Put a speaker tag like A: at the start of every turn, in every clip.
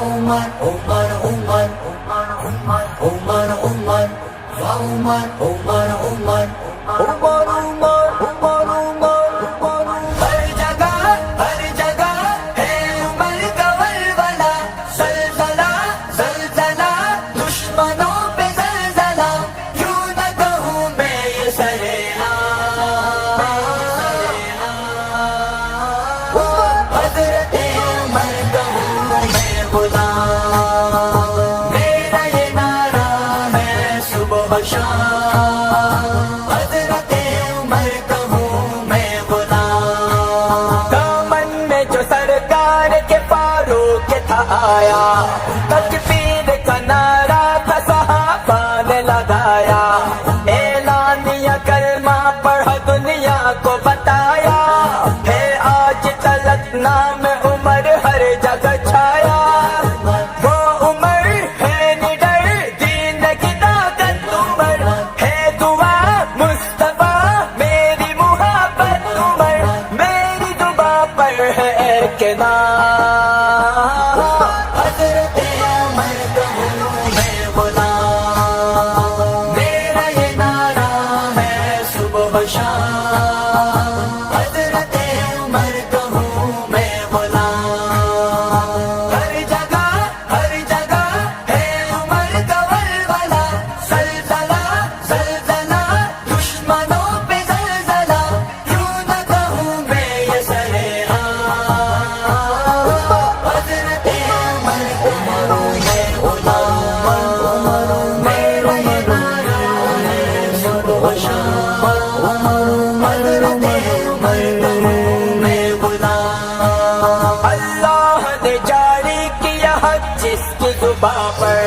A: عمر عمر عمر عمر عمر عمر یا عمر عمر عمر عمر عمر عمر عمر ہر جگہ ہے عمر کا ولولہ زلزلہ زلزلہ دشمنوں پہ زلزلہ کیوں نہ کہوں میں یہ سرعام حضرت عمر کہوں میں غلام میرا یہ نعرہ ہے صبح و شام حضرت عمر کہوں میں غلام دامن میں جو سرکار کے فاروق تھا آیا تکبیر کا نعرہ تھا صحابہ نے لگایا اعلانیہ کلمہ پڑھا دنیا کو بتایا ہے آج تلک نام عمر ہر جگہ چھایا وہ عمر ہے نڈر دین کی طاقت عمر ہے دعا مصطفیٰ میری محبت عمر میری دعا پر ہے ایک نام حضرت عمر کہوں میں غلام میرا یہ نعرہ ہے صبح و شام حضرت عمر کہوں میں غلام ہر جگہ ہے عمر کا ولولہ زلزلہ زلزلہ دشمنوں پہ زلزلہ کیوں نہ کہوں میں یہ سرعام حضرت عمر کہوں میں غلام میرا یہ نعرہ ہے صبح و شام حضرت عمر کہوں میں غلام اللہ نے جاری کیا حق جس کی زباں پر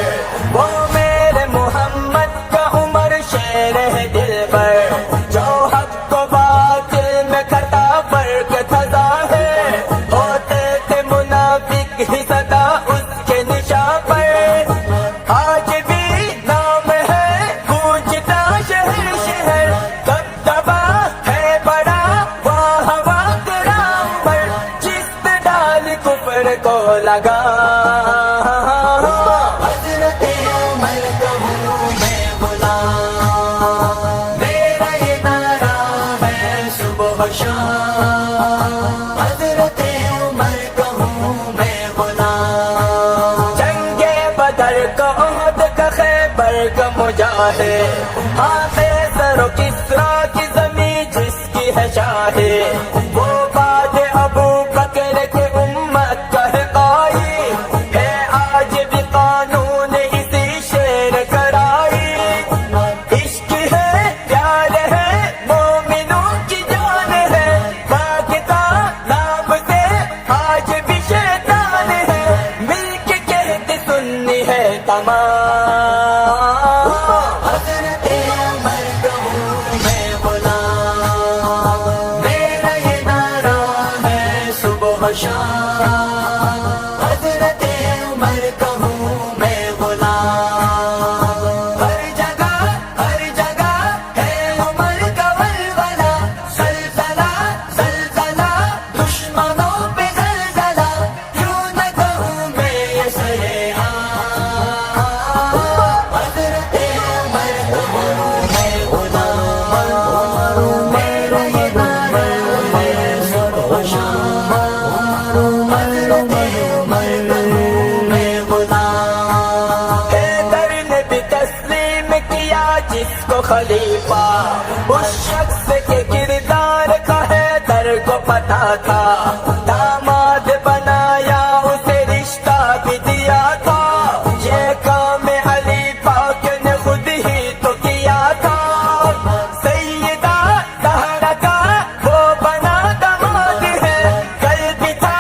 A: وہ میرے محمد کا عمر شیر ہے دل پر جو حق کو باطل میں کھٹا فرق تھا ظاہر ہوتے تھے منافق ہی صدا اس کے نشاں پر آج بھی نام ہے گونجتا شہر شہر دبدبا ہے بڑا واہ واہ تیرا عمر جس نے ڈال کفر کو لگا حضرت عمر کہوں میں غلام میرا یہ نعرہ ہے صبح و شام حضرت عمر کہوں میں غلام جنگ بدر کا عہد کا خیبر کا مجاہد ہاتھے سر و کسریٰ کی زمین جس کی ہے شاہد وہ بعد ابو بکر کے امت کا ہے قائد ہے آج بھی قانون اسی شیر کرائی عشق ہے پیار ہے مومنوں کی جان ہے بھاگتا نام سے آج بھی شیطان ہے مل کے کہتے سننی ہے تمام حضرت عمر کہوں میں غلام میرا یہ نعرہ ہے صبح و شام حضرت عمر کہوں میں غلام ہر جگہ ہے عمر کا ولولہ زلزلہ زلزلہ دشمنوں پہ زلزلہ کیوں نہ کہوں میں یہ سرعام حضرت عمر کہوں میں غلام میرا یہ نعرہ ہے صبح و شام حضرت عمر کہوں میں غلام حیدر نے بھی تسلیم کیا جس کو خلیفہ اس شخص کے کردار کا حیدر کو پتا تھا داماد بنایا اسے رشتہ بھی دیا تھا یہ کام علی پاک نے خود ہی تو کیا تھا سیدہ زہرا کا وہ بنا داماد ہے کل بھی تھا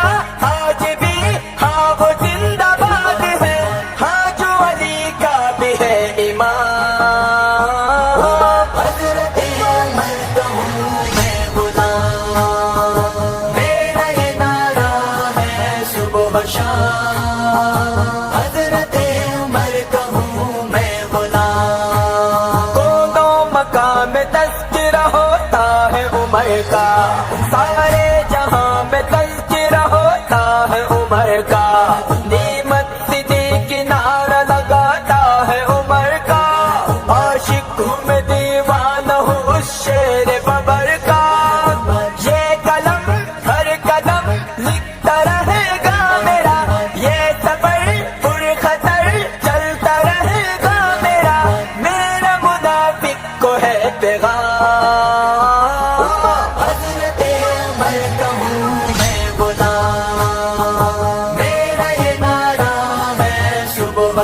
A: آج بھی ہاں وہ زندہ باد ہے ہاں جو علی کا بھی ہے امام حضرت عمر کہوں میں غلام میرا یہ نعرہ ہے صبح و شام حضرت عمر کہوں میں غلام دونوں مقام تذکرہ ہوتا ہے عمر کا سارے جہاں میں تذکرہ ہوتا ہے عمر کا نعمت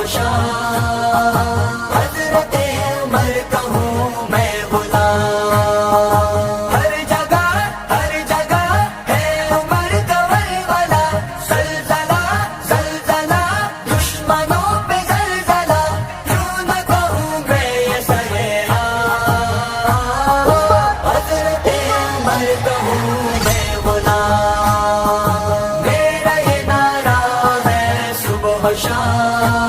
A: شام حضرت عمر کا ہوں میں غلام ہر جگہ ہے عمر کا ولولہ زلزلہ زلزلہ دشمنوں پہ زلزلہ کیوں نہ کہوں میں یہ سرعام حضرت عمر کا ہوں میں غلام میرا یہ نعرہ ہے صبح و شام